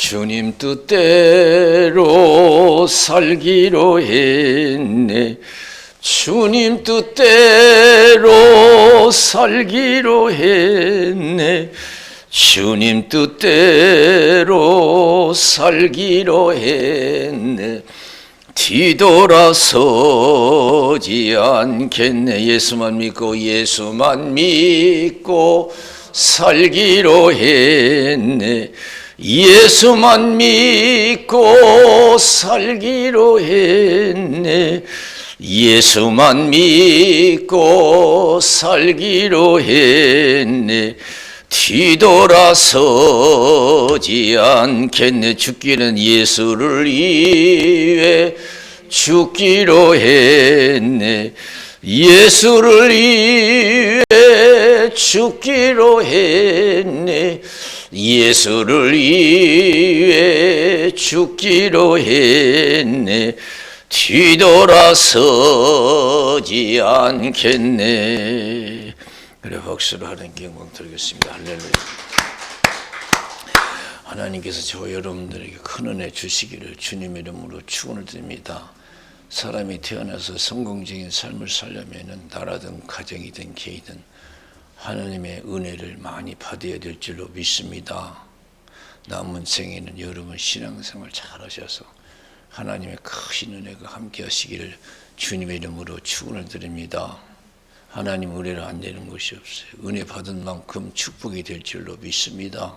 주님 뜻대로 살기로 했네. 주님 뜻대로 살기로 했네. 주님 뜻대로 살기로 했네. 뒤돌아서지 않겠네. 예수만 믿고 살기로 했네. 예수만 믿고 살기로 했네. 예수만 믿고 살기로 했네. 뒤돌아서지 않겠네. 죽기는 예수를 위해 죽기로 했네. 예수를 위해 죽기로 했네. 예수를 위해 죽기로 했네. 뒤돌아서지 않겠네. 그래, 박수를 하나님께 영광 드리겠습니다. 할렐루야. 하나님께서 저 여러분들에게 큰 은혜 주시기를 주님의 이름으로 축원을 드립니다. 사람이 태어나서 성공적인 삶을 살려면 나라든 가정이든 개이든 하나님의 은혜를 많이 받아야 될 줄로 믿습니다. 남은 생에는 여러분 신앙생활 잘 하셔서 하나님의 크신 은혜가 함께 하시기를 주님의 이름으로 축원을 드립니다. 하나님 은혜를 안 내는 것이 없어요. 은혜 받은 만큼 축복이 될 줄로 믿습니다.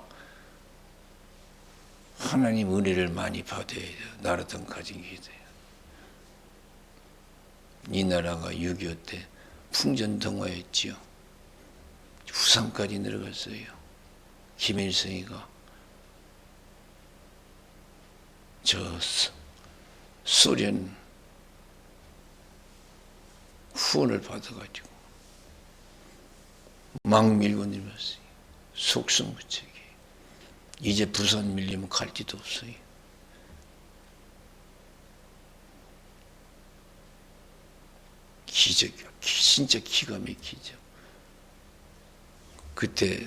하나님 은혜를 많이 받아야 돼요. 나라든 가정이 돼요. 이 나라가 6.25 때 풍전등화했지요. 부산까지 내려갔어요. 김일성이가 저 소련 후원을 받아가지고 막 밀고 내려왔어요. 속성무책이. 이제 부산 밀리면 갈 데도 없어요. 기적이야. 진짜 기가 막히죠. 그때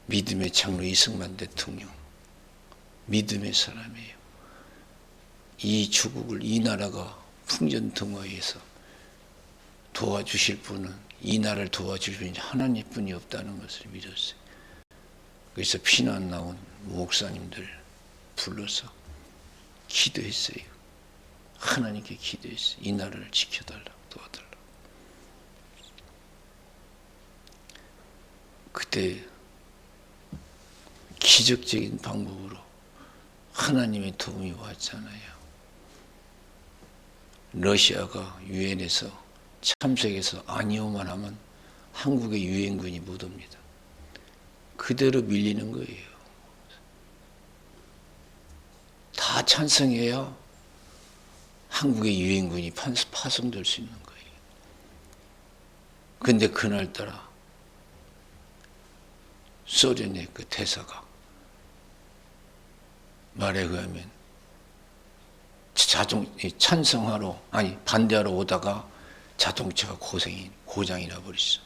믿음의 장로 이승만 대통령, 믿음의 사람이에요. 이 조국을, 이 나라가 풍전등화해서 도와주실 분은, 이 나라를 도와줄 분이 하나님뿐이 없다는 것을 믿었어요. 그래서 피난 나온 목사님들 불러서 기도했어요. 하나님께 기도했어요. 이 나라를 지켜달라고, 도와달라고. 그때 기적적인 방법으로 하나님의 도움이 왔잖아요. 러시아가 유엔에서 참석해서 아니오만 하면 한국의 유엔군이 못 옵니다. 그대로 밀리는 거예요. 다 찬성해야 한국의 유엔군이 파송될 수 있는 거예요. 그런데 그날따라 소련의 그 대사가 말에 의하면 찬성하러, 아니 반대하러 오다가 자동차가 고장이 나버렸어.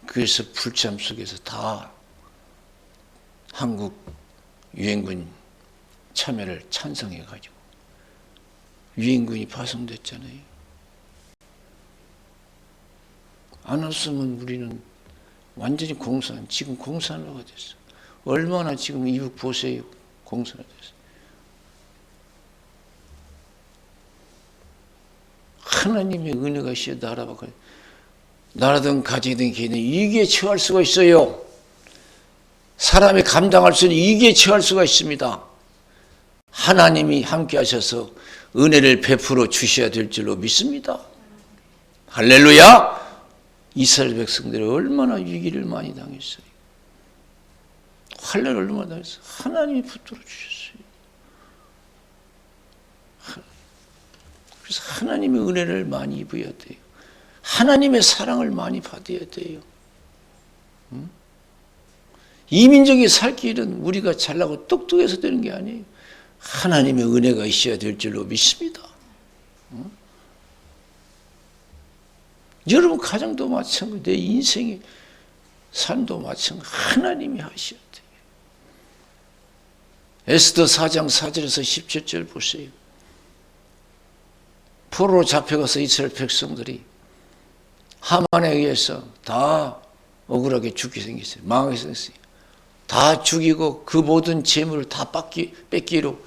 그래서 불참 속에서 다 한국 유엔군 참여를 찬성해가지고 유엔군이 파송됐잖아요. 안 왔으면 우리는 완전히 지금 공산화가 됐어. 얼마나 지금 이북 보세요. 공산화 됐어. 하나님의 은혜가 있어야 나라든 가정이든 개인은 위기에 처할 수가 있어요. 사람이 감당할 수 있는 위기에 처할 수가 있습니다. 하나님이 함께 하셔서 은혜를 베풀어 주셔야 될 줄로 믿습니다. 할렐루야. 이스라엘 백성들이 얼마나 위기를 많이 당했어요. 환난을 얼마나 당했어요. 하나님이 붙들어 주셨어요. 그래서 하나님의 은혜를 많이 입어야 돼요. 하나님의 사랑을 많이 받아야 돼요. 이민족이 살 길은 우리가 잘나고 똑똑해서 되는 게 아니에요. 하나님의 은혜가 있어야 될 줄로 믿습니다. 여러분 가정도 마찬가지고 내 인생의 삶도 마찬가지고 하나님이 하셔야 돼요. 에스더 4장 4절에서 17절 보세요. 포로로 잡혀가서 이스라엘 백성들이 하만에 의해서 다 억울하게 죽게 생겼어요. 망하게 생겼어요. 다 죽이고 그 모든 재물을 다 뺏기로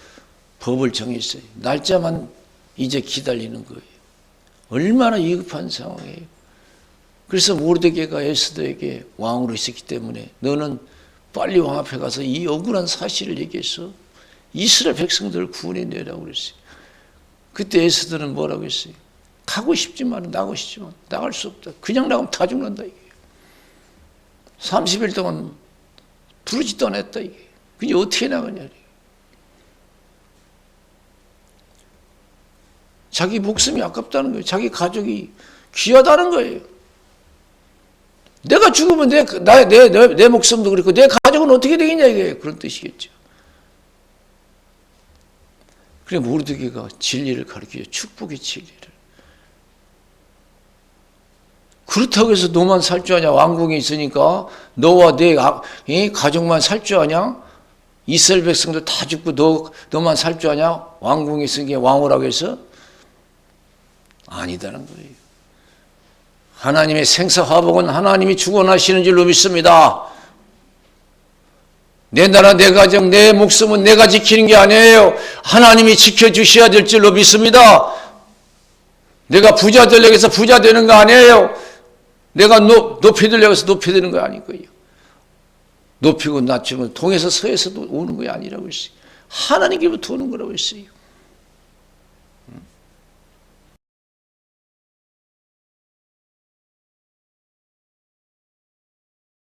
법을 정했어요. 날짜만 이제 기다리는 거예요. 얼마나 위급한 상황이에요. 그래서 모르드게가 에스더에게 왕으로 있었기 때문에 너는 빨리 왕 앞에 가서 이 억울한 사실을 얘기해서 이스라엘 백성들을 구원해내라고 그랬어요. 그때 에스더는 뭐라고 했어요? 가고 싶지만 나가고 싶지만 나갈 수 없다. 그냥 나가면 다 죽는다 이게. 30일 동안 부르지도 않았다 이게. 그게 어떻게 나가냐. 자기 목숨이 아깝다는 거예요. 자기 가족이 귀하다는 거예요. 내가 죽으면 내 목숨도 그렇고 내 가족은 어떻게 되겠냐 이게 그런 뜻이겠죠. 그래 모르드게가 진리를 가르쳐요. 축복의 진리를. 그렇다고 해서 너만 살 줄 아냐. 왕궁에 있으니까 너와 내 가족만 살 줄 아냐. 이스라엘 백성들 다 죽고 너만 살 줄 아냐. 왕궁에 있으니까 왕후라고 해서 아니다는 거예요. 하나님의 생사화복은 하나님이 주관하시는 줄로 믿습니다. 내 나라, 내 가정, 내 목숨은 내가 지키는 게 아니에요. 하나님이 지켜주셔야 될 줄로 믿습니다. 내가 부자 되려고 해서 부자 되는 거 아니에요. 내가 높이 되려고 해서 높이 되는 거 아니고요. 높이고 낮추면 동에서 서에서 오는 거 아니라고 했어요. 하나님께부터 오는 거라고 했어요.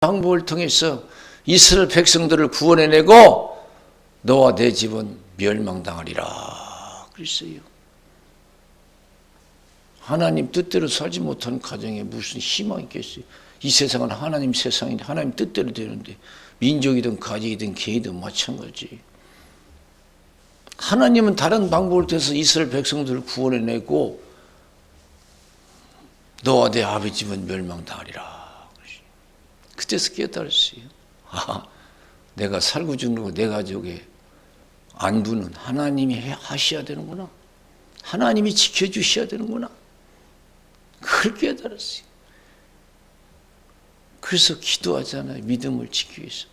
방법을 통해서 이스라엘 백성들을 구원해내고 너와 내 집은 멸망당하리라 그랬어요. 하나님 뜻대로 살지 못하는 가정에 무슨 희망이 있겠어요. 이 세상은 하나님 세상인데 하나님 뜻대로 되는데 민족이든 가정이든 개이든 마찬가지. 하나님은 다른 방법을 통해서 이스라엘 백성들을 구원해내고 너와 내 아버지 집은 멸망당하리라. 그때서 깨달았어요. 내가 살고 죽는 거 내 가족의 안부는 하나님이 하셔야 되는구나. 하나님이 지켜주셔야 되는구나. 그걸 깨달았어요. 그래서 기도하잖아요. 믿음을 지키기 위해서.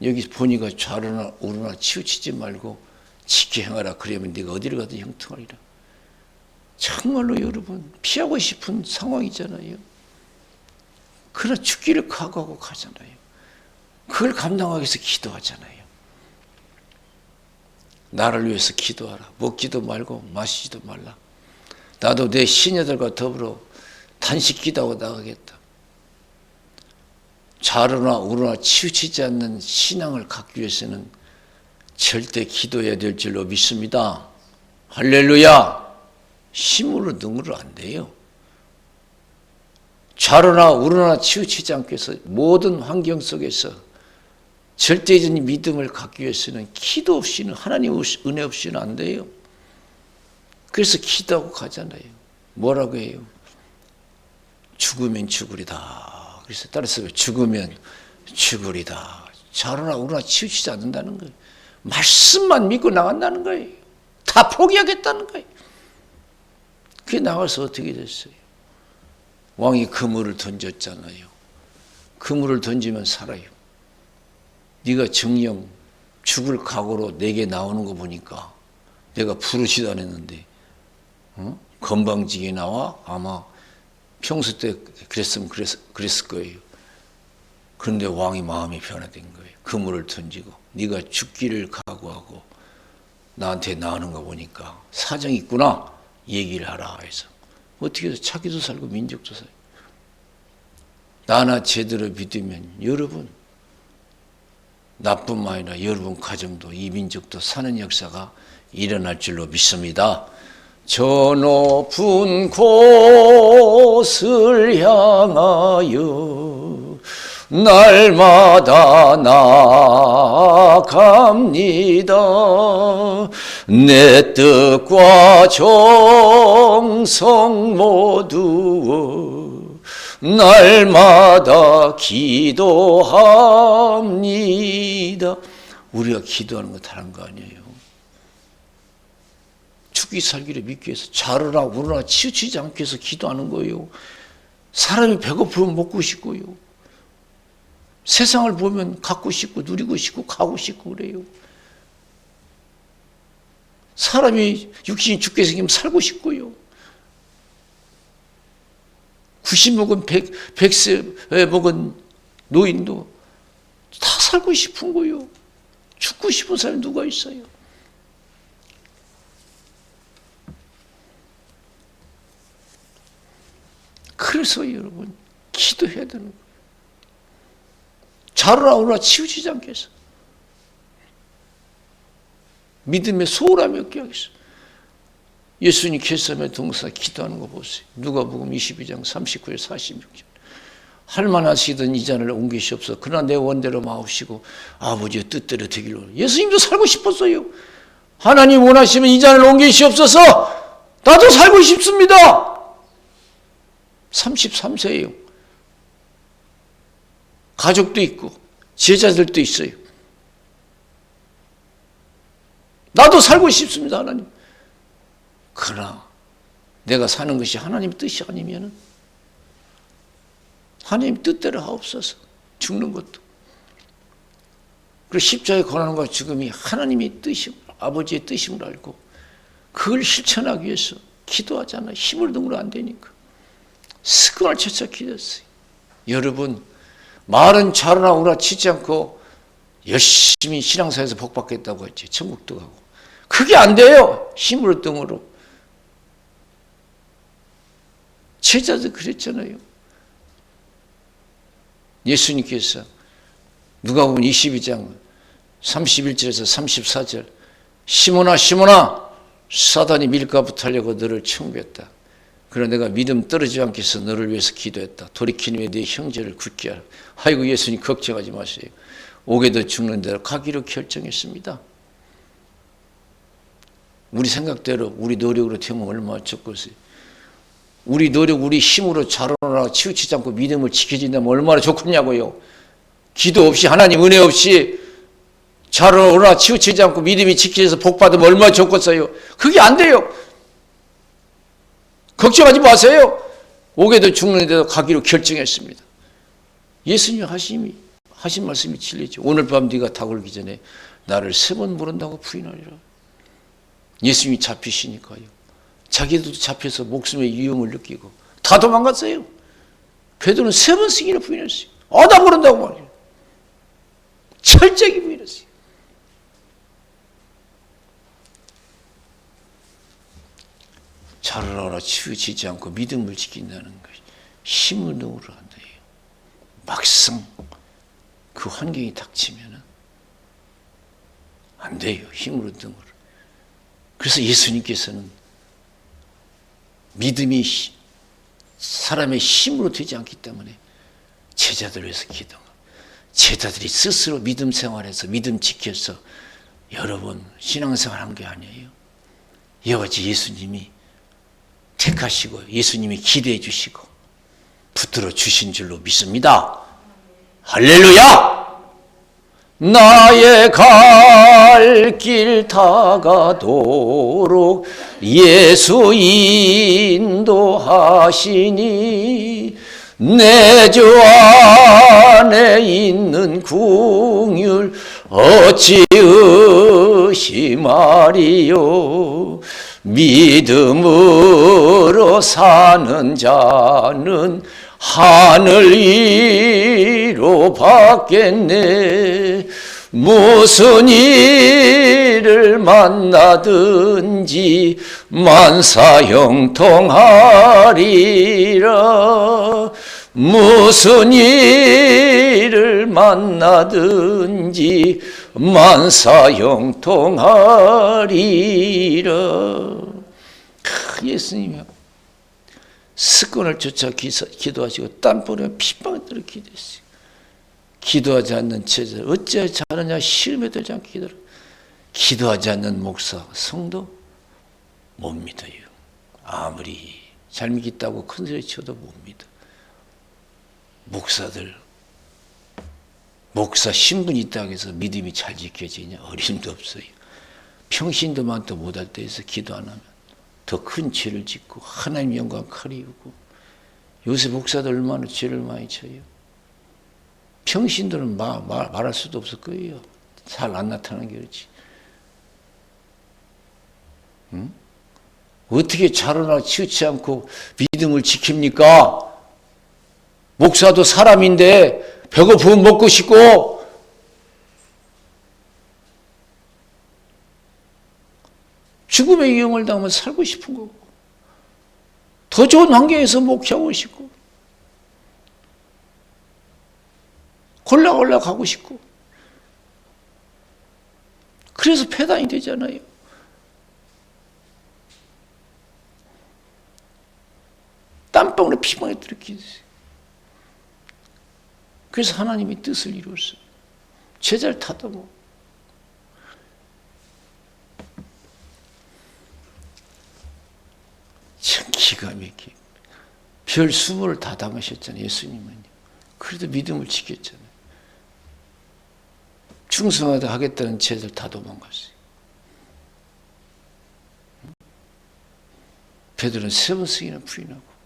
여기 보니까 좌로나 우로나 치우치지 말고 지켜 행하라. 그러면 네가 어디를 가든 형통하리라. 정말로 여러분 피하고 싶은 상황이잖아요. 그러나 죽기를 각오하고 가잖아요. 그걸 감당하기 위해서 기도하잖아요. 나를 위해서 기도하라. 먹지도 말고 마시지도 말라. 나도 내 시녀들과 더불어 단식 기도하고 나가겠다. 좌로나 우로나 치우치지 않는 신앙을 갖기 위해서는 절대 기도해야 될 줄로 믿습니다. 할렐루야. 힘으로 능으로 안 돼요. 좌로나 우로나 치우치지 않기 위해서 모든 환경 속에서 절대적인 믿음을 갖기 위해서는 기도 없이는 하나님 은혜 없이는 안 돼요. 그래서 기도하고 가잖아요. 뭐라고 해요? 죽으면 죽으리다. 그래서 따라서 죽으면 죽으리다. 좌로나 우로나 치우치지 않는다는 거예요. 말씀만 믿고 나간다는 거예요. 다 포기하겠다는 거예요. 그게 나가서 어떻게 됐어요? 왕이 그물을 던졌잖아요. 그물을 던지면 살아요. 네가 정령 죽을 각오로 내게 나오는 거 보니까 내가 부르지도 않았는데 건방지게 나와? 아마 평소 때 그랬으면 그랬을 거예요. 그런데 왕이 마음이 변화된 거예요. 그물을 던지고 네가 죽기를 각오하고 나한테 나오는 거 보니까 사정이 있구나 얘기를 하라 해서 어떻게 해서 자기도 살고 민족도 살고 나나 제대로 믿으면 여러분 나뿐만 아니라 여러분 가정도 이 민족도 사는 역사가 일어날 줄로 믿습니다. 저 높은 곳을 향하여 날마다 나아갑니다. 내 뜻과 정성 모두 날마다 기도합니다. 우리가 기도하는 거 다른 거 아니에요. 죽기 살기를 믿기 위해서 자르라 우르라 치우치지 않기 위해서 기도하는 거예요. 사람이 배고프면 먹고 싶고요. 세상을 보면 갖고 싶고 누리고 싶고 가고 싶고 그래요. 사람이 육신이 죽게 생기면 살고 싶고요. 90 먹은 100세 먹은 노인도 다 살고 싶은 거예요. 죽고 싶은 사람이 누가 있어요? 그래서 여러분 기도해야 되는 거예요. 자르라 우르라 치우치지 않게 해서 믿음의 소홀함이 없게 하겠어. 예수님 겟세마네 동산 기도하는 거 보세요. 누가복음 22장 39절 46절. 할만하시던 이 잔을 옮기시옵소서. 그러나 내 원대로 마옵시고 아버지의 뜻대로 되기를. 예수님도 살고 싶었어요. 하나님 원하시면 이 잔을 옮기시옵소서. 나도 살고 싶습니다. 33세예요. 가족도 있고 제자들도 있어요. 나도 살고 싶습니다, 하나님. 그러나 내가 사는 것이 하나님 뜻이 아니면 하나님 뜻대로 하옵소서. 죽는 것도. 그리고 십자가에 고난과 것 죽음이 하나님의 뜻이 아버지의 뜻임을 알고 그걸 실천하기 위해서 기도하잖아요. 힘을 등으로 안 되니까. 습관을 찾아 기도했어요. 여러분 말은 자르나 우라 치지 않고 열심히 신앙사에서 복받겠다고 했지. 천국도 가고. 그게 안 돼요. 힘으로 등으로. 제자도 그랬잖아요. 예수님께서 누가복음 22장 31절에서 34절 시몬아 시몬아 사단이 밀가부 하려고 너를 청구했다. 그러나 내가 믿음 떨어지지 않게 해서 너를 위해서 기도했다. 돌이키는 후에 네 형제를 굳게 하라. 아이고 예수님 걱정하지 마세요. 오게도 죽는 대로 가기로 결정했습니다. 우리 생각대로 우리 노력으로 되면 얼마나 좋겠어요. 우리 노력 우리 힘으로 자라나 치우치지 않고 믿음을 지켜진다면 얼마나 좋겠냐고요. 기도 없이 하나님 은혜 없이 자라나 치우치지 않고 믿음이 지켜져서 복받으면 얼마나 좋겠어요. 그게 안 돼요. 걱정하지 마세요. 오게도 죽는데도 가기로 결정했습니다. 예수님 하신 말씀이 진리죠. 오늘 밤 네가 닭 울기 전에 나를 3번 물은다고 부인하리라. 예수님이 잡히시니까요. 자기도 잡혀서 목숨의 위험을 느끼고 다 도망갔어요. 베드로는 3번씩이나 부인했어요. 나 모른다고 말이에요. 철저히 부인했어요. 자르라 치우치지 않고 믿음을 지킨다는 것이 힘을 능으로 한다. 막상 그 환경이 닥치면 안 돼요. 힘으로 등으로. 그래서 예수님께서는 믿음이 사람의 힘으로 되지 않기 때문에 제자들을 위해서 기도하고 제자들이 스스로 믿음 생활해서 믿음 지켜서 여러분 신앙생활한 게 아니에요. 이와 같이 예수님이 택하시고 예수님이 기대해 주시고 붙들어 주신 줄로 믿습니다. 할렐루야! 나의 갈 길 다가도록 예수 인도하시니 내 주 안에 있는 긍휼 어찌 의심하리요. 믿음으로 사는 자는 하늘 위로 받겠네. 무슨 일을 만나든지 만사형통하리라. 무슨 일을 만나든지 만사형통하리라. 예수님이 습관을 쫓아 기도하시고 땀보려 핏방울 들어 기도했어요. 기도하지 않는 제자 어찌하여 잘하냐 시험에 들지 않게 기도를. 기도하지 않는 목사 성도 못 믿어요. 아무리 잘 믿겠다고 큰소리 쳐도 못 믿어. 목사들 목사 신분이 있다고 해서 믿음이 잘 지켜지냐? 어림도 없어요. 평신도 많도 못할 때에서 기도 안 하면 더 큰 죄를 짓고 하나님 영광 가리우고. 요새 목사들 얼마나 죄를 많이 쳐요. 평신도는 말할 수도 없을 거예요. 잘 안 나타나는 게 그렇지. 응? 어떻게 자로나 치우치 않고 믿음을 지킵니까? 목사도 사람인데 배고프면 먹고 싶고, 죽음의 위험을 당하면 살고 싶은 거고, 더 좋은 환경에서 목회하고 싶고, 골라골라 가고 싶고, 그래서 폐단이 되잖아요. 땀방울에 피방에 들이키듯이. 그래서 하나님이 뜻을 이루었어요. 제자를 타다보. 참 기가 막히게. 별 수모를 다 당하셨잖아요. 예수님은요. 그래도 믿음을 지켰잖아요. 충성하다 하겠다는 제자들 다 도망갔어요. 베드로는 3번씩이나 부인하고,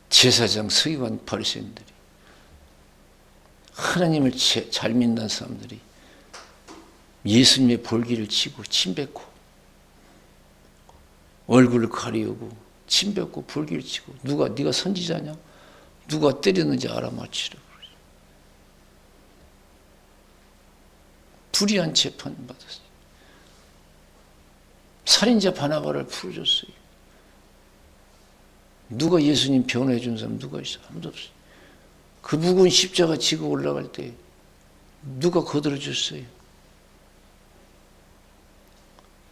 제사장, 서기관, 바리새인들이, 하나님을 잘 믿는 사람들이 예수님의 볼기를 치고 침 뱉고 얼굴을 가리우고 침 뱉고 볼기를 치고, 누가 네가 선지자냐? 누가 때렸는지 알아맞히라. 불의한 재판 받았어요. 살인자 바나바를 풀어줬어요. 누가 예수님 변호해 준 사람 누가 있어? 아무도 없어요. 그 무거운 십자가 지고 올라갈 때 누가 거들어 줬어요?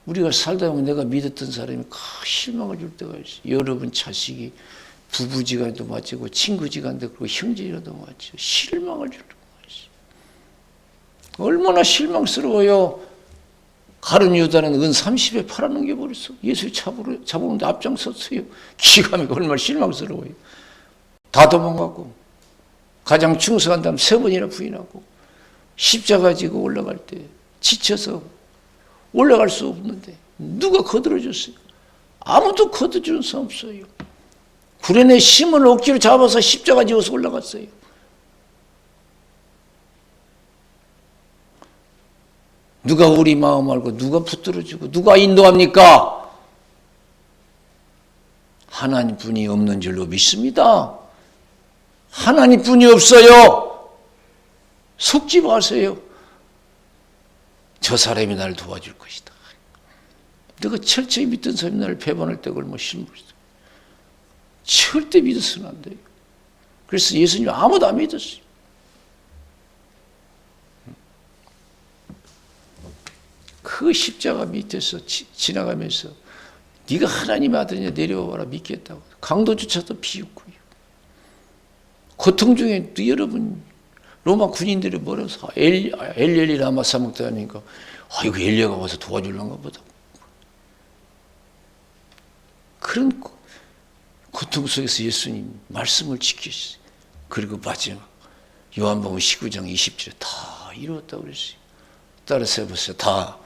우리가 살다 보면 내가 믿었던 사람이 실망을 줄 때가 있어요. 여러분 자식이 부부지간도 마치고 친구지간도 그렇고 형제지간도 마치고 실망을 줄 때가 있어요. 얼마나 실망스러워요. 가룟 유다는 은 30에 팔아넘겨버렸어. 예수를 잡아오는데 앞장섰어요. 기가 막히고 얼마나 실망스러워요. 다 도망가고, 가장 충성한 다음 3번이나 부인하고, 십자가 지고 올라갈 때 지쳐서 올라갈 수 없는데 누가 거들어줬어요? 아무도 거들어주는 사람 없어요. 구레네 심을 억지로 잡아서 십자가 지어서 올라갔어요. 누가 우리 마음 알고 누가 붙들어주고 누가 인도합니까? 하나님 분이 없는 줄로 믿습니다. 하나님 분이 없어요. 속지 마세요. 저 사람이 나를 도와줄 것이다. 내가 철저히 믿던 사람이 나를 배반할 때가 얼마나 실망했어. 절대 믿어서는 안 돼요. 그래서 예수님 아무도 안 믿었어요. 그 십자가 밑에서 지나가면서 네가 하나님의 아들이냐 내려와라 믿겠다고. 강도조차도 비웃고요. 고통 중에 여러분 로마 군인들이 뭐라서 엘리엘이 라마 사막다니까 이거 엘리야가 와서 도와줄란가 보다. 그런 고통 속에서 예수님 말씀을 지키셨어요. 그리고 마지막 요한복음 19장 20절에 다 이루었다고 그랬어요. 따라서 해보세요. 다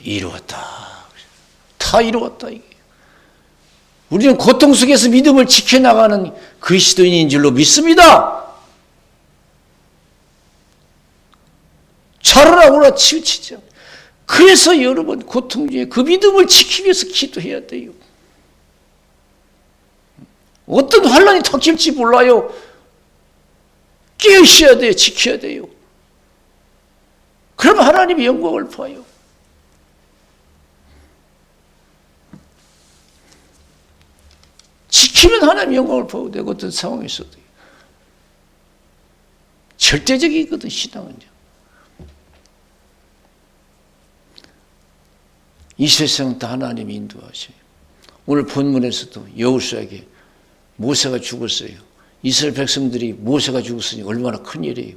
이루었다. 다 이루었다. 이게. 우리는 고통 속에서 믿음을 지켜나가는 그리스도인인 줄로 믿습니다. 자라나오라 치우치지 않아요. 그래서 여러분 고통 중에 그 믿음을 지키기 위해서 기도해야 돼요. 어떤 환난이 닥칠지 몰라요. 깨우셔야 돼요. 지켜야 돼요. 그러면 하나님의 영광을 봐요. 지키면 하나님의 영광을 보고 되고 어떤 상황에서도 절대적이거든 신앙은요. 이 세상은 다 하나님이 인도하셔요. 오늘 본문에서도 여호수아에게 모세가 죽었어요. 이스라엘 백성들이 모세가 죽었으니 얼마나 큰 일이에요.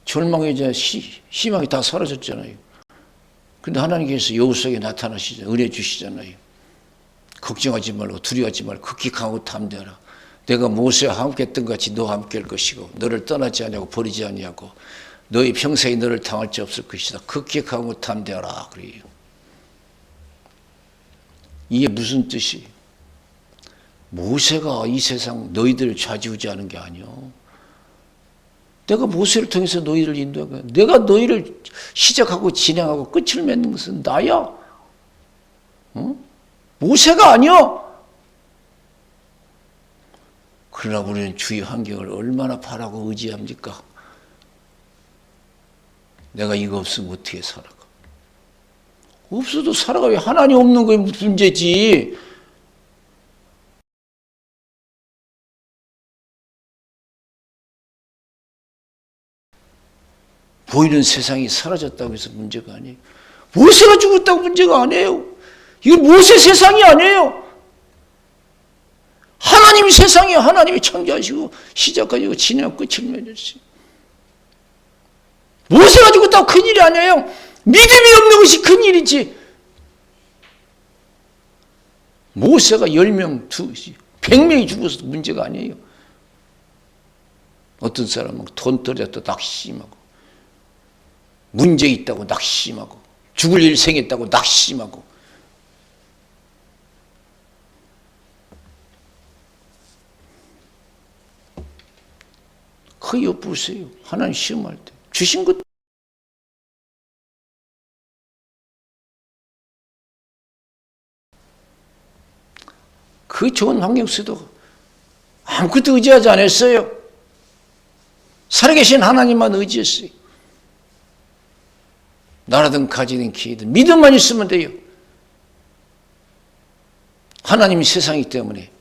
절망의 희망이 다 사라졌잖아요. 그런데 하나님께서 여호수아에게 나타나시잖아요. 은혜 주시잖아요. 걱정하지 말고 두려워하지 말고 극히 강하고 담대하라. 내가 모세와 함께 했던 같이 너와 함께 할 것이고 너를 떠나지 아니하고 버리지 아니하고 너희 평생에 너를 당할 자 없을 것이다. 극히 강하고 담대하라 그래요. 이게 무슨 뜻이에요? 모세가 이 세상 너희들을 좌지우지하는 게 아니요. 내가 모세를 통해서 너희를 인도한 거야. 내가 너희를 시작하고 진행하고 끝을 맺는 것은 나야. 어? 모세가 아니야. 그러나 우리는 주위 환경을 얼마나 바라고 의지합니까? 내가 이거 없으면 어떻게 살아가? 없어도 살아가. 왜 하나님 없는 게 문제지? 보이는 세상이 사라졌다고 해서 문제가 아니에요. 모세가 죽었다고 문제가 아니에요. 이건 모세 세상이 아니에요. 하나님이 세상이에요. 하나님이 창조하시고 시작하시고 진행하고 끝을 맺으시고. 모세가 죽었다고 큰일이 아니에요. 믿음이 없는 것이 큰일이지. 모세가 10명, 100명이 죽어서도 문제가 아니에요. 어떤 사람은 돈 떨어졌다 낙심하고 문제 있다고 낙심하고 죽을 일 생겼다고 낙심하고 그 엿보세요. 하나님 시험할 때 주신 것 그 좋은 환경 속에도 아무것도 의지하지 않았어요. 살아계신 하나님만 의지했어요. 나라든 가지든 기회든 믿음만 있으면 돼요. 하나님이 세상이기 때문에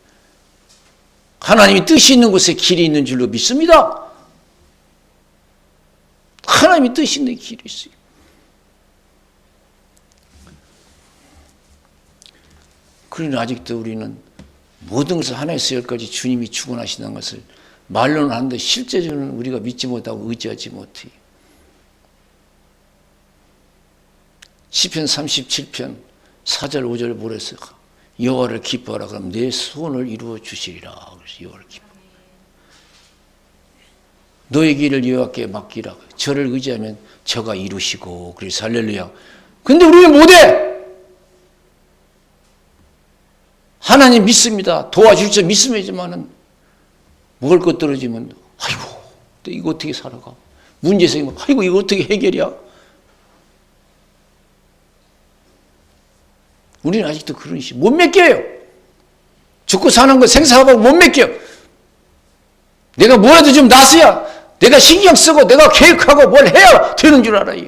하나님이 뜻이 있는 곳에 길이 있는 줄로 믿습니다. 하나님이 뜻이 있는 길이 있어요. 그러나 아직도 우리는 모든 것을 하나에서 열까지 주님이 주관하시는 것을 말로는 하는데 실제적으로는 우리가 믿지 못하고 의지하지 못해요. 시편 37편 4절 5절 보래서 여호와를 기뻐하라 그러면 내 소원을 이루어 주시리라. 그래서 여호와를 기뻐. 너의 길을 여호와께 맡기라. 저를 의지하면 저가 이루시고. 그래서 할렐루야. 근데 우리는 못해. 하나님 믿습니다. 도와줄 줄 믿음이지만은 먹을 것 떨어지면 아이고 이거 어떻게 살아가? 문제 생기면 아이고 이거 어떻게 해결이야? 우리는 아직도 그런 식 못 맡겨요. 죽고 사는 거 생사하고 못 맡겨. 내가 뭐라도 좀 나서야 내가 신경 쓰고 내가 계획하고 뭘 해야 되는 줄 알아요.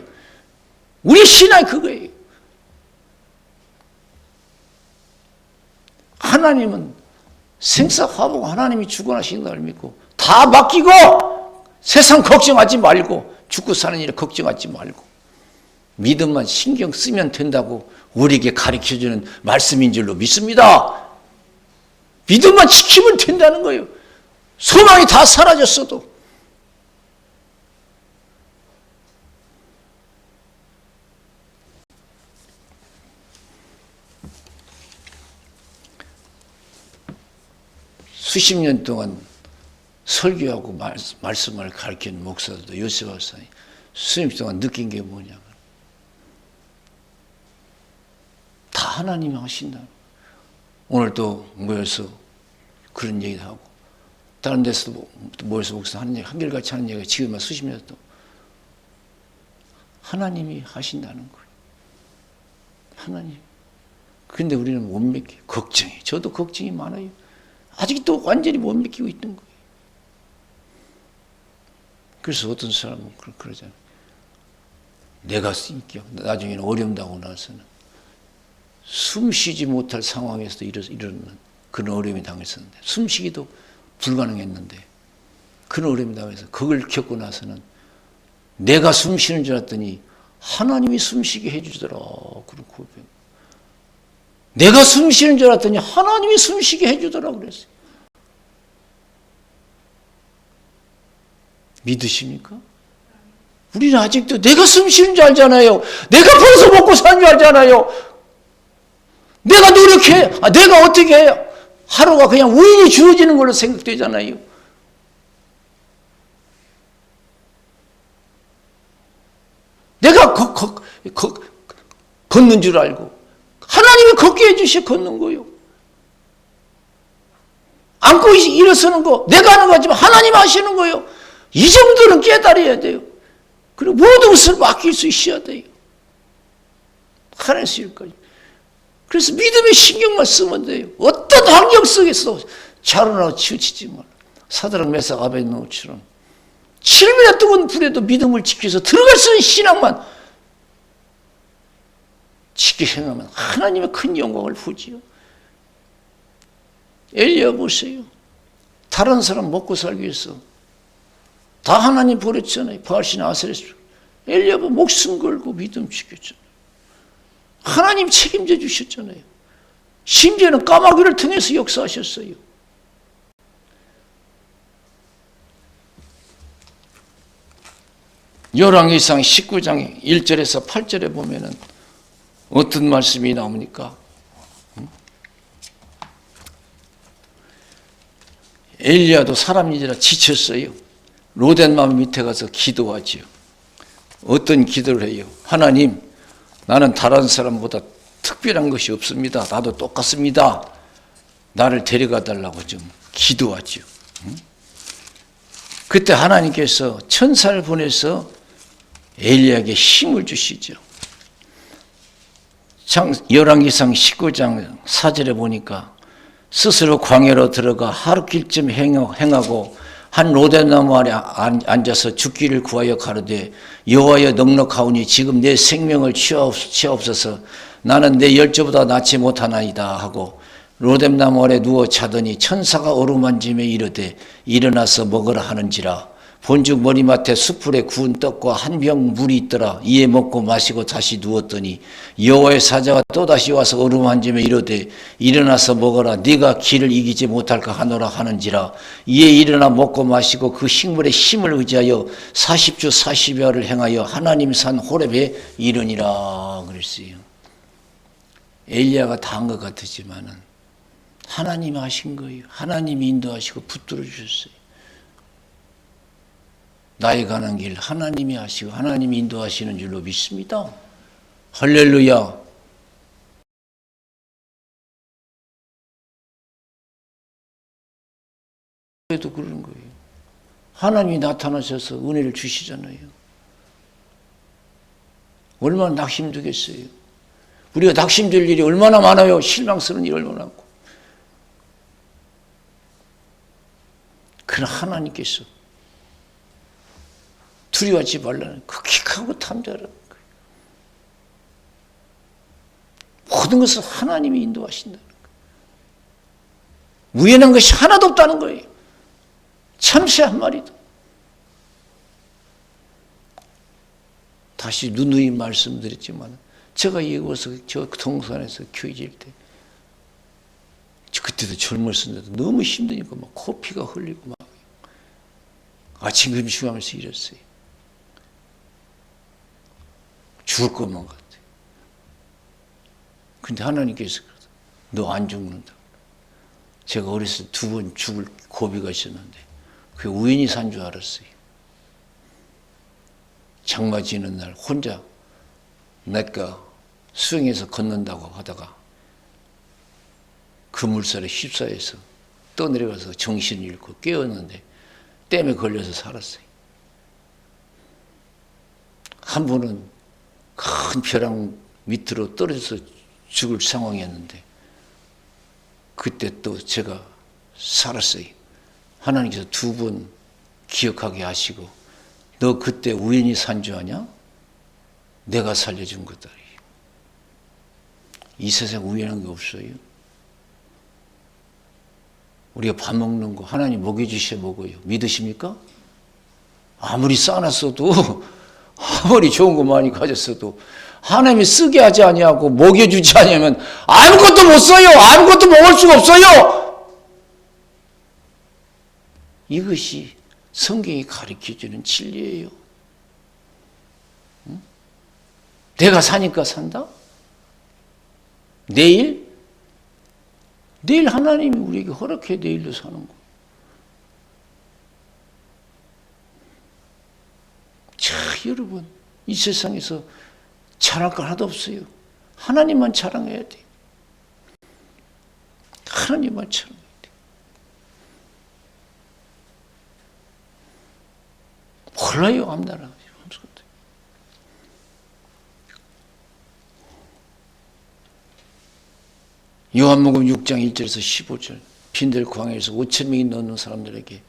우리 신앙이 그거예요. 하나님은 생사화복 하나님이 주관하시는 걸 믿고 다 맡기고 세상 걱정하지 말고 죽고 사는 일에 걱정하지 말고 믿음만 신경 쓰면 된다고 우리에게 가르쳐주는 말씀인 줄로 믿습니다. 믿음만 지키면 된다는 거예요. 소망이 다 사라졌어도. 수십 년 동안 설교하고 말씀을 가르치는 목사들도 요셉 박사님 수십 년 동안 느낀 게 뭐냐면 다 하나님이 하신다. 오늘 또 모여서 그런 얘기도 하고 다른 데서도 모여서 목사 하는 얘기 한결같이 하는 얘기가 지금 수십 년 또 하나님이 하신다는 거예요. 하나님. 그런데 우리는 못 믿겨요. 걱정이. 저도 걱정이 많아요. 아직도 완전히 못 믿기고 있는 거예요. 그래서 어떤 사람은 그러잖아요. 내가 나중에는 어려움당하고 나서는 숨 쉬지 못할 상황에서도 이르는 그런 어려움이 당했었는데 숨쉬기도 불가능했는데 그런 어려움이 당해서 그걸 겪고 나서는 내가 숨 쉬는 줄 알았더니 하나님이 숨쉬게 해주더라. 그런 고백. 내가 숨 쉬는 줄 알았더니 하나님이 숨쉬게 해주더라고 그랬어요. 믿으십니까? 우리는 아직도 내가 숨 쉬는 줄 알잖아요. 내가 벌써 먹고 사는 줄 알잖아요. 내가 노력해. 내가 어떻게 해요? 하루가 그냥 우연히 주어지는 걸로 생각되잖아요. 내가 걷는 줄 알고 하나님이 걷게 해주셔 걷는 거요. 앉고 일어서는 거 내가 하는 거 같지만 하나님 하시는 거요. 이 정도는 깨달아야 돼요. 그리고 모든 것을 맡길 수 있어야 돼요. 하나님 쓰일까지. 그래서 믿음의 신경만 쓰면 돼요. 어떤 환경 속에서 자로나고 치우치지 말. 사드락 메삭 아벳네고처럼 7분의 뜨거운 불에도 믿음을 지켜서 들어갈 수 있는 신앙만 지켜 행하면 하나님의 큰 영광을 보지요. 엘리야 보세요. 다른 사람 먹고 살기 위해서 다 하나님 버렸잖아요. 바알신 아세레스. 엘리야가 목숨 걸고 믿음 지켰잖아요. 하나님 책임져 주셨잖아요. 심지어는 까마귀를 통해서 역사하셨어요. 열왕기상 19장 1절에서 8절에 보면은 어떤 말씀이 나옵니까? 엘리야도 사람이라 지쳤어요. 로덴만 밑에 가서 기도하지요. 어떤 기도를 해요? 하나님, 나는 다른 사람보다 특별한 것이 없습니다. 나도 똑같습니다. 나를 데려가 달라고 좀 기도하지요. 그때 하나님께서 천사를 보내서 엘리야에게 힘을 주시죠. 열왕기상 19장 4절에 보니까 스스로 광야로 들어가 하루길쯤 행하고 한 로데나무 아래 앉아서 죽기를 구하여 가로되 여호와여 넉넉하오니 지금 내 생명을 취하옵소서. 나는 내 열조보다 낫지 못하나이다 하고 로뎀나무 아래 누워 자더니 천사가 어루만짐에 이르되 일어나서 먹으라 하는지라. 본즉 머리맡에 숯불에 구운 떡과 한 병 물이 있더라. 이에 먹고 마시고 다시 누웠더니 여호와의 사자가 또다시 와서 어루만짐에 이르되 일어나서 먹어라. 네가 길을 이기지 못할까 하노라 하는지라. 이에 일어나 먹고 마시고 그 식물의 힘을 의지하여 40주 40여를 행하여 하나님 산 호렙에 이르니라 그랬어요. 엘리야가 다 한 것 같았지만은 하나님이 하신 거예요. 하나님이 인도하시고 붙들어 주셨어요. 나의 가는 길 하나님이 하시고 하나님이 인도하시는 줄로 믿습니다. 할렐루야. 그래도 그런 거예요. 하나님이 나타나셔서 은혜를 주시잖아요. 얼마나 낙심되겠어요. 우리가 낙심될 일이 얼마나 많아요. 실망스러운 일이 얼마나 많고. 그러나 하나님께서 두려워하지 말라는 그 기하고 탐대하라는 거예요. 모든 것을 하나님이 인도하신다는 거예요. 우연한 것이 하나도 없다는 거예요. 참새 한 마리도. 다시 누누이 말씀드렸지만 제가 이곳에서 저 동산에서 교회질 때 그때도 젊었었는데도 너무 힘드니까 막 코피가 흘리고 막 아침 금식하면서 이랬어요. 죽을 것만 같아. 근데 하나님께서 너 안 죽는다. 제가 어렸을 때 2번 죽을 고비가 있었는데 그게 우연히 산 줄 알았어요. 장마 지는 날 혼자 내가 수영해서 걷는다고 하다가 그 물살에 휩싸여서 떠내려가서 정신을 잃고 깨었는데 댐에 걸려서 살았어요. 한 번은 큰 벼랑 밑으로 떨어져서 죽을 상황이었는데 그때 또 제가 살았어요. 하나님께서 2번 기억하게 하시고 너 그때 우연히 산 줄 아냐? 내가 살려준 거다. 이 세상 우연한 게 없어요. 우리가 밥 먹는 거 하나님 먹여주셔야 먹어요. 믿으십니까? 아무리 싸놨어도 아무리 좋은 거 많이 가졌어도 하나님이 쓰게 하지 아니하고 먹여주지 아니하면 아무것도 못 써요. 아무것도 먹을 수가 없어요. 이것이 성경이 가르쳐주는 진리예요. 내가 사니까 산다? 내일 내일 하나님이 우리에게 허락해 내일로 사는 거. 자, 여러분, 이 세상에서 자랑할 거 하나도 없어요. 하나님만 자랑해야 돼. 하나님만 자랑해야 돼. 몰라요, 앞나라. 요한복음 6장 1절에서 15절, 빈들 광야에서 5천 명이 넘는 사람들에게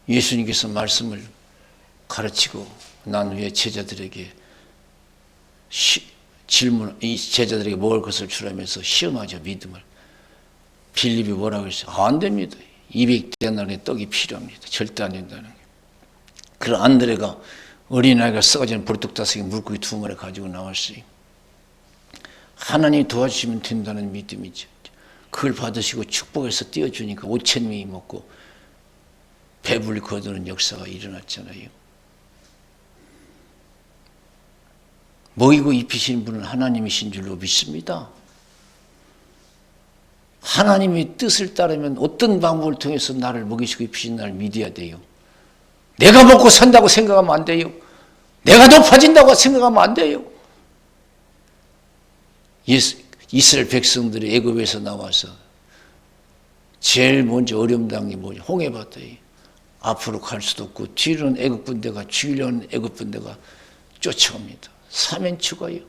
예수님께서 말씀을 가르치고 난 후에 제자들에게 이 제자들에게 먹을 것을 주라면서 시험하죠, 믿음을. 빌립이 뭐라고 했어요? 안 됩니다. 200데나리의 떡이 필요합니다. 절대 안 된다는 거예요. 그런 안드레가 어린아이가 썩어지는 보리떡 5개, 물고기 2마리 가지고 나왔어요. 하나님이 도와주시면 된다는 믿음이죠. 그걸 받으시고 축복해서 띄워주니까 5천 명이 먹고 배불리 거두는 역사가 일어났잖아요. 먹이고 입히시는 분은 하나님이신 줄로 믿습니다. 하나님의 뜻을 따르면 어떤 방법을 통해서 나를 먹이시고 입히신 나를 믿어야 돼요. 내가 먹고 산다고 생각하면 안 돼요. 내가 높아진다고 생각하면 안 돼요. 이스라엘 백성들이 애굽에서 나와서 제일 먼저 어려움 당한 게 뭐냐? 홍해바다에 앞으로 갈 수도 없고 뒤로는 애굽 군대가 죽이려는 애굽 군대가 쫓아옵니다. 3년 죽어요.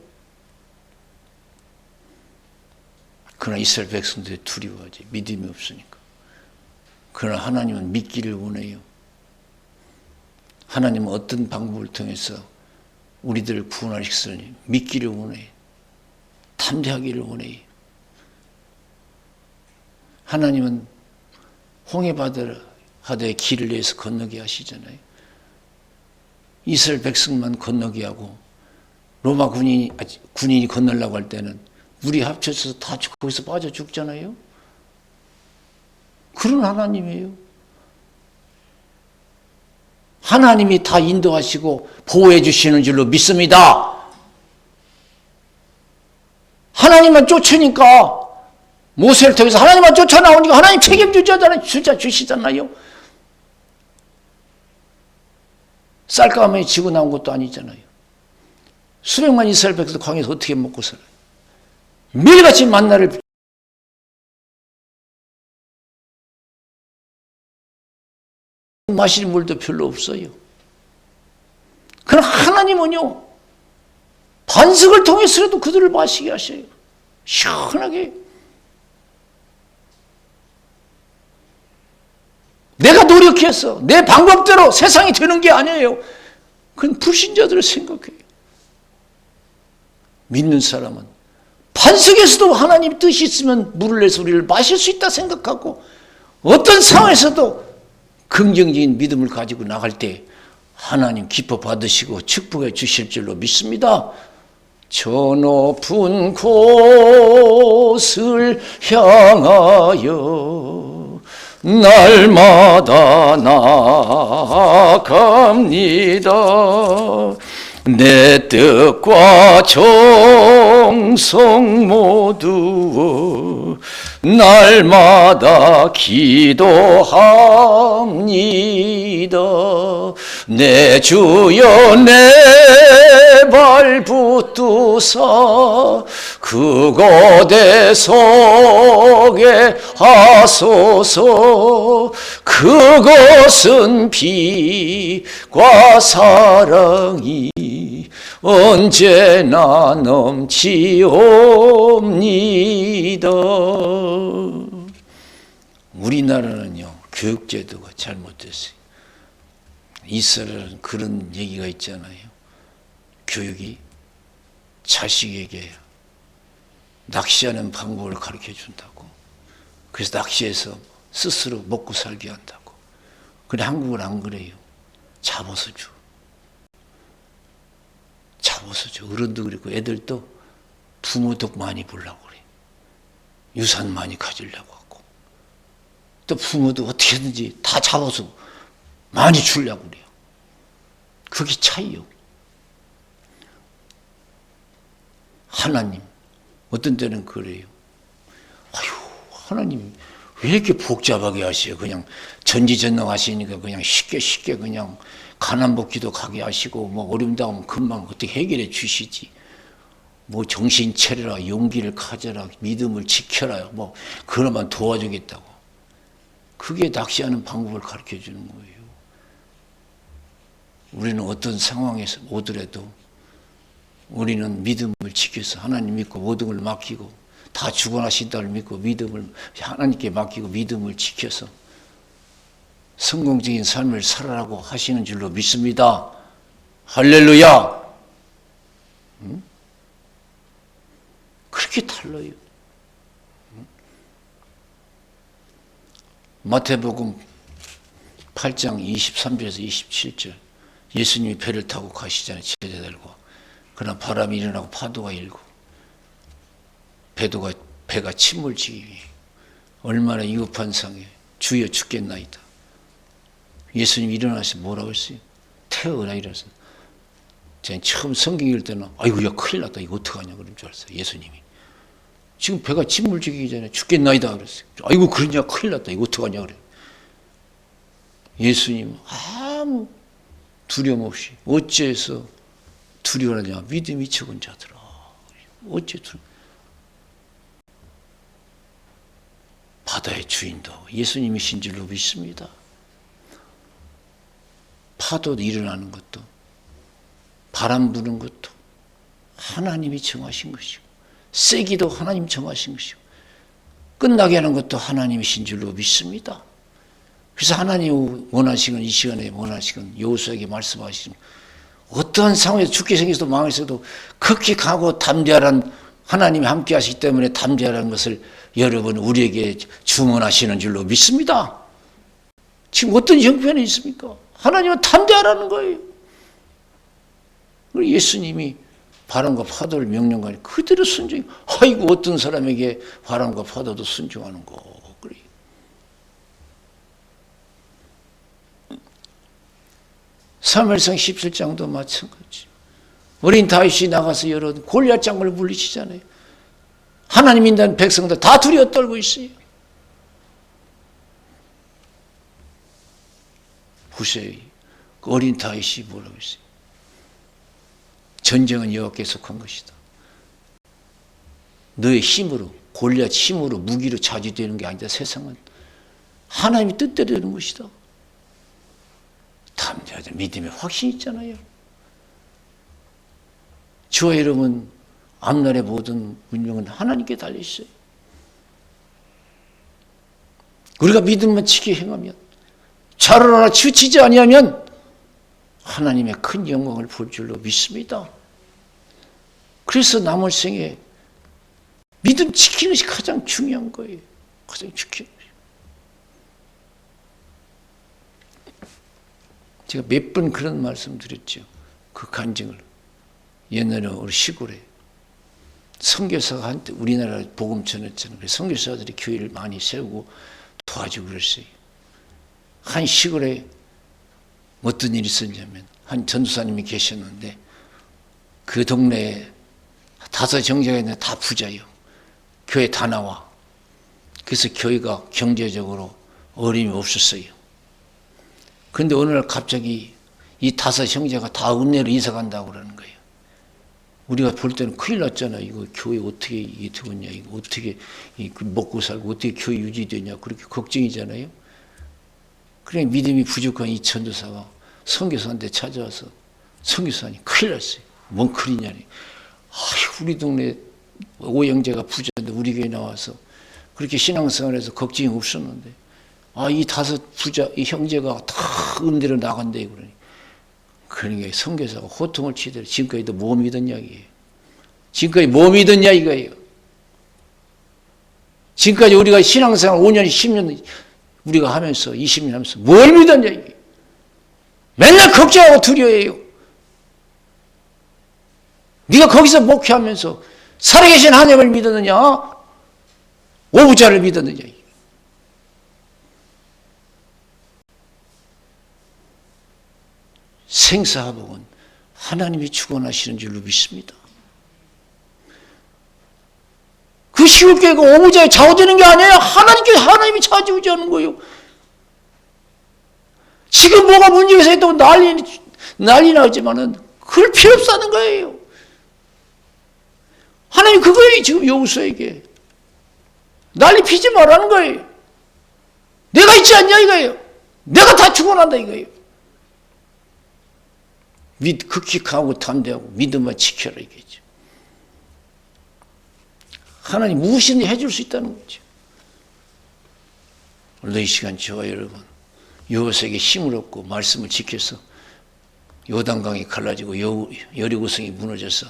그러나 이스라엘 백성들이 두려워하지. 믿음이 없으니까. 그러나 하나님은 믿기를 원해요. 하나님은 어떤 방법을 통해서 우리들을 구원하시겠으니 믿기를 원해요. 탐대하기를 원해요. 하나님은 홍해바다의 길을 내서 건너게 하시잖아요. 이스라엘 백성만 건너게 하고 로마 군인이 건너려고 할 때는 우리 합쳐서 다 거기서 빠져 죽잖아요. 그런 하나님이에요. 하나님이 다 인도하시고 보호해 주시는 줄로 믿습니다. 하나님만 쫓으니까 모세를 통해서 하나님만 쫓아나오니까 하나님 주시잖아요. 쌀가마에 지고 나온 것도 아니잖아요. 수백만 이스라엘 백성들 광야에서 어떻게 먹고 살아요? 매일같이 만나를 마실 물도 별로 없어요. 그러나 하나님은요, 반석을 통해서라도 그들을 마시게 하셔요. 시원하게. 내가 노력해서 내 방법대로 세상이 되는 게 아니에요. 그건 불신자들의 생각이에요. 믿는 사람은 반석에서도 하나님 뜻이 있으면 물을 내서 우리를 마실 수 있다 생각하고 어떤 상황에서도 긍정적인 믿음을 가지고 나갈 때 하나님 기뻐 받으시고 축복해 주실 줄로 믿습니다. 저 높은 곳을 향하여 날마다 나아갑니다. 내 뜻과 정성 모두 날마다 기도합니다. 내 주여 내 발 붙드사 그곳에 서게 하소서. 그것은 빛과 사랑이 언제나 넘치옵니다. 우리나라는요, 교육제도가 잘못됐어요. 이스라엘은 그런 얘기가 있잖아요. 교육이 자식에게 낚시하는 방법을 가르쳐 준다고. 그래서 낚시해서 스스로 먹고 살게 한다고. 근데 한국은 안 그래요. 잡아서 줘. 잡아서 줘. 어른도 그렇고 애들도 부모 덕 많이 보려고 그래. 유산 많이 가지려고 하고. 또 부모도 어떻게든지 다 잡아서 많이 주려고 그래요. 그게 차이요. 하나님, 어떤 때는 그래요. 아유, 하나님 왜 이렇게 복잡하게 하시요? 그냥 전지전능하시니까 그냥 쉽게 그냥 가난복기도 가게 하시고 뭐 어려움당하면 금방 어떻게 해결해 주시지. 뭐 정신 차려라, 용기를 가져라, 믿음을 지켜라, 뭐 그러면 도와주겠다고. 그게 낚시하는 방법을 가르쳐 주는 거예요. 우리는 어떤 상황에서 오더라도 우리는 믿음을 지켜서 하나님 믿고 모든 걸 맡기고 다 주관하신다를 믿고 믿음을 하나님께 맡기고 믿음을 지켜서 성공적인 삶을 살아라고 하시는 줄로 믿습니다. 할렐루야. 그렇게 달라요. 마태복음 8장 23절에서 27절 예수님이 배를 타고 가시잖아요. 제자들과. 그러나 바람이 일어나고 파도가 일고 배가 침몰지기 얼마나 위급한 상에 주여 죽겠나이다. 예수님이 일어나서 뭐라고 했어요? 태어나 이래서. 제가 처음 성경 읽을 때는 아이고 야 큰일 났다 이거 어떡하냐 그런 줄 알았어요. 예수님이. 지금 배가 침몰지기 전에 죽겠나이다 그랬어요. 아이고 그러냐 큰일 났다 이거 어떡하냐 그래. 예수님 아무 두려움 없이 어째서 두려워하냐 믿음이 적은 자들아. 어째 바다의 주인도 예수님이신 줄로 믿습니다. 파도 일어나는 것도 바람 부는 것도 하나님이 정하신 것이고 세기도 하나님 정하신 것이고 끝나게 하는 것도 하나님이신 줄로 믿습니다. 그래서 하나님 원하시는 이 시간에 원하시는 여호수아에게 말씀하시는 어떠한 상황에서 죽게 생겨서도 망해서도 극히 강하고 담대하란 하나님이 함께 하시기 때문에 담대하라는 것을 여러분 우리에게 주문하시는 줄로 믿습니다. 지금 어떤 형편이 있습니까? 하나님은 담대하라는 거예요. 예수님이 바람과 파도를 명령하니 그대로 순종해. 아이고 어떤 사람에게 바람과 파도도 순종하는 거. 그래. 사무엘상 17장도 마찬가지. 어린 다윗이 나가서 여러 골리앗 장군을 물리치잖아요. 하나님 인도하는 백성들 다 두려워 떨고 있어요. 보세요. 그 어린 다윗이 뭐라고 했어요? 전쟁은 여호와께 속한 것이다. 너의 힘으로 골리앗 힘으로 무기로 자주되는 게 아니다. 세상은 하나님이 뜻대로 되는 것이다. 담대하자 믿음의 확신이 있잖아요. 저와 여러분 앞날의 모든 운명은 하나님께 달려있어요. 우리가 믿음만 지켜 행하면 자로나라 치우치지 아니하면 하나님의 큰 영광을 볼 줄로 믿습니다. 그래서 남을 생에 믿음 지키는 것이 가장 중요한 거예요. 가장 지키는 것이. 제가 몇 번 그런 말씀 드렸죠. 그 간증을. 옛날에 우리 시골에 선교사가 한때 우리나라 복음 전했잖아요. 그래서 선교사들이 교회를 많이 세우고 도와주고 그랬어요. 한 시골에 어떤 일이 있었냐면 한 전도사님이 계셨는데 그 동네에 5 형제가 있는데 다 부자예요. 교회 다 나와. 그래서 교회가 경제적으로 어려움이 없었어요. 그런데 어느 날 갑자기 이 5 형제가 다 은혜로 이사 간다고 그러는 거예요. 우리가 볼 때는 큰일 났잖아. 이거 교회 어떻게 이게 되겠냐. 이거 어떻게 먹고 살고 어떻게 교회 유지되냐. 그렇게 걱정이잖아요. 그래 믿음이 부족한 이 전도사가 선교사한테 찾아와서 선교사님 큰일 났어요. 뭔 큰일이냐니. 우리 동네 5 형제가 부자인데 우리 교회 나와서 그렇게 신앙생활에서 걱정이 없었는데 이 5 부자 이 형제가 다 은혜로 나간대 그러니. 그러니까 선교사가 호통을 치더래. 지금까지도 뭐 믿었냐 이게. 지금까지 뭐 믿었냐 이거예요. 지금까지 우리가 신앙생활 5년 10년 우리가 하면서 20년 하면서 뭘 믿었냐 이게. 맨날 걱정하고 두려워해요. 네가 거기서 목회하면서 살아계신 하나님을 믿었느냐 오부자를 믿었느냐. 생사화복은 하나님이 주관하시는 줄로 믿습니다. 그 시골교회가 오부자에 좌우되는 게 아니에요. 하나님이 좌우지하는 거예요. 지금 뭐가 문제가 있다고 난리 나지만은 그럴 필요 없다는 거예요. 하나님 그거예요. 지금 여호수아에게 난리 피지 말라는 거예요. 내가 있지 않냐 이거예요. 내가 다 죽어난다 이거예요. 극히 강하고 담대하고 믿음만 지켜라 이거죠. 하나님 무엇이든지 해줄 수 있다는 거죠. 오늘 이 시간 저와 여러분 여호수아에게 힘을 얻고 말씀을 지켜서 요단강이 갈라지고 여리고성이 무너져서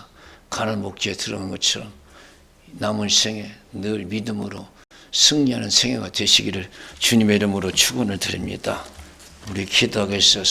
가나안 목지에 들어간 것처럼 남은 생에 늘 믿음으로 승리하는 생애가 되시기를 주님의 이름으로 축원을 드립니다. 우리 기도하겠습니다.